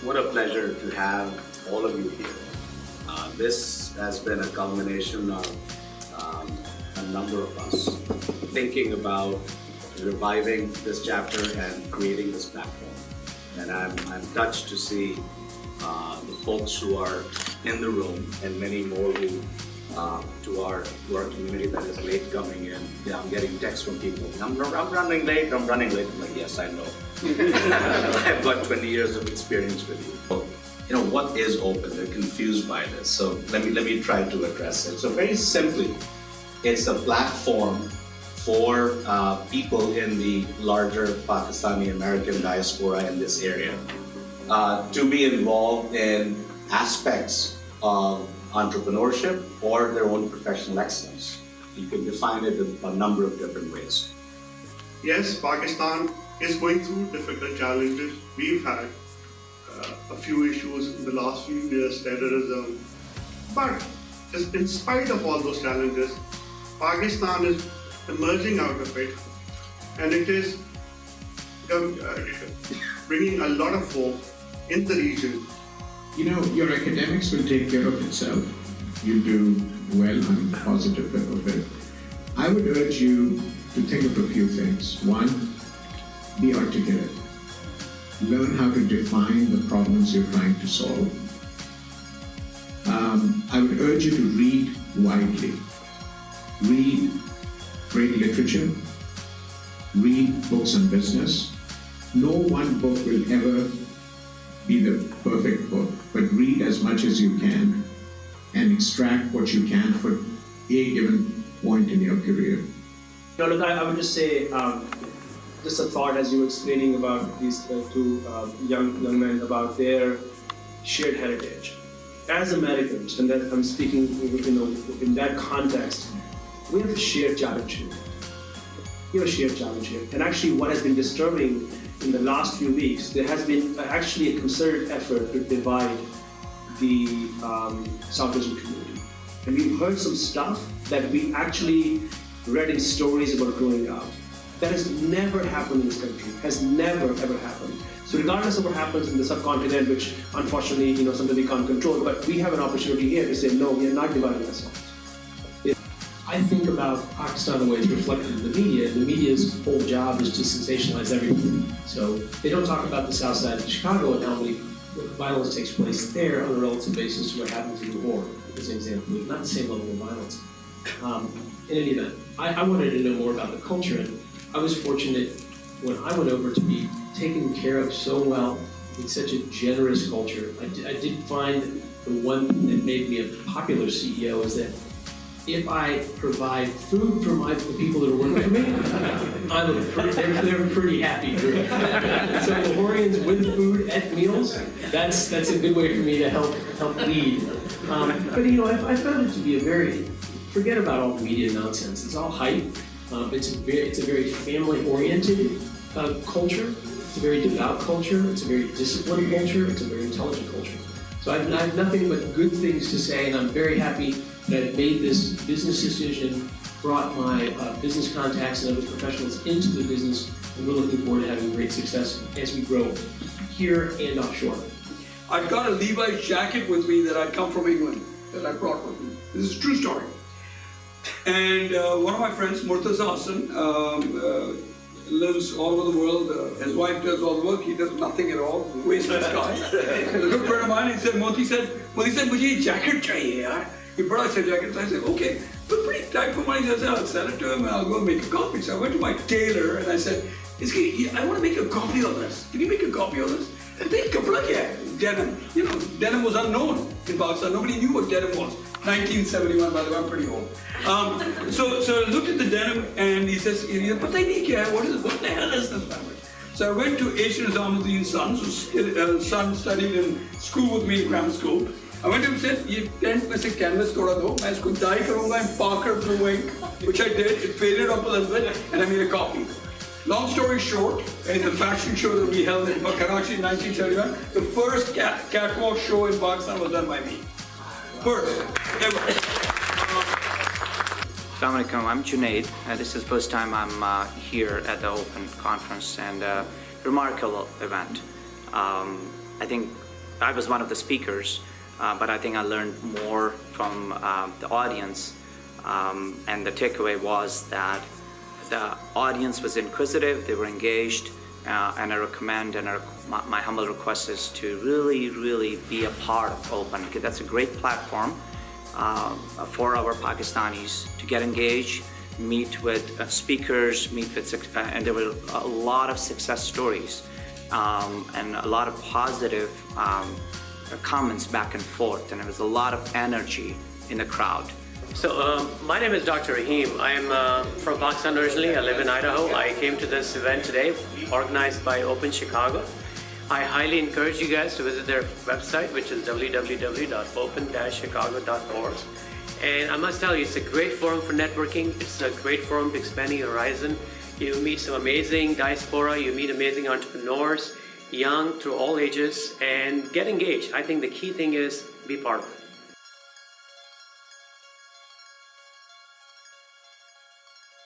What a pleasure to have all of you here. This has been a culmination of a number of us thinking about reviving this chapter and creating this platform. And I'm touched to see the folks who are in the room and many more who to our community that is late coming in. Yeah, I'm getting texts from people. I'm running late. I'm like, yes, I know. I've got 20 years of experience with you. You know, what is open? They're confused by this. So let me try to address it. So very simply, it's a platform for people in the larger Pakistani American diaspora in this area to be involved in aspects of entrepreneurship or their own professional excellence. You can define it in a number of different ways. Yes, Pakistan is going through difficult challenges. We've had a few issues in the last few years, terrorism. But in spite of all those challenges, Pakistan is emerging out of it, and it is bringing a lot of hope in the region. You know, your academics will take care of itself. You do well, I'm positive of it. I would urge you to think of a few things. One, be articulate. Learn how to define the problems you're trying to solve. I would urge you to read widely. Read great literature. Read books on business. No one book will ever be the perfect book, but read as much as you can and extract what you can for a given point in your career. No, look, I would just say, just a thought as you were explaining about these two young men about their shared heritage. As Americans, and that I'm speaking, in that context, we have a shared challenge here. We have a shared challenge here, and actually, what has been disturbing in the last few weeks, there has been actually a concerted effort to divide the South Asian community. And we've heard some stuff that we actually read in stories about growing up. That has never happened in this country, has never ever happened. So regardless of what happens in the subcontinent, which unfortunately, something we can't control, but we have an opportunity here to say, no, we are not dividing ourselves. I think about Pakistan the way it's reflected in the media. The media's whole job is to sensationalize everything. So they don't talk about the south side of Chicago and how many violence takes place there on a relative basis to what happens in the war, as an example. Not the same level of violence. In any event, I wanted to know more about the culture, and I was fortunate when I went over to be taken care of so well in such a generous culture. I did find the one thing that made me a popular CEO is that if I provide food for the people that are working for me, they're a pretty happy group. So Lahorians with food at meals, that's a good way for me to help lead. But I found it to be forget about all the media nonsense. It's all hype. It's a very family-oriented culture. It's a very devout culture. It's a very disciplined culture. It's a very intelligent culture. So I have nothing but good things to say, and I'm very happy that I made this business decision, brought my business contacts and other professionals into the business, and we're looking forward to having great success as we grow here and offshore. I've got a Levi's jacket with me that I come from England, that I brought with me. This is a true story. And one of my friends, Murtaza Hassan, lives all over the world. His wife does all the work, he does nothing at all, wasteless guy. A good friend of mine, Moti said, "Mujhe ye jacket chahiye yaar." He brought us a jacket, so I said, okay, but pretty tight for money. So I said, I'll sell it to him and I'll go and make a copy. So I went to my tailor and I said, I want to make a copy of this. Can you make a copy of this? And they kapda kya hai? Denim. Denim was unknown in Pakistan. Nobody knew what denim was. 1971, by the way, I'm pretty old. So I looked at the denim and he says, pata hi nahi kya hai? What the hell is this fabric? So I went to Asian Nizamuddin's son, whose son studied in school with me in grammar school. I went to him and said, "Ye tent mein se canvas thoda do, main isko dye karunga in Parker blue ink," which I did. It faded up a little bit, and I made a copy. Long story short, in the fashion show that we held in Karachi in 1971, the first catwalk show in Pakistan was done by me. First ever. Assalamu alaikum, I'm Junaid. This is the first time I'm here at the Open Conference, and remarkable event. I think I was one of the speakers, but I think I learned more from the audience. And the takeaway was that the audience was inquisitive, they were engaged, and I recommend and my humble request is to really be a part of Open, because that's a great platform for our Pakistanis to get engaged, meet with speakers, and there were a lot of success stories and a lot of positive comments back and forth, and there was a lot of energy in the crowd. So my name is Dr. Rahim. I'm from Pakistan originally. I live in Idaho. I came to this event today, organized by Open Chicago. I highly encourage you guys to visit their website, which is www.open-chicago.org. And I must tell you, it's a great forum for networking. It's a great forum to expanding your horizon. You meet some amazing diaspora. You meet amazing entrepreneurs, young through all ages, and get engaged. I think the key thing is be part of it.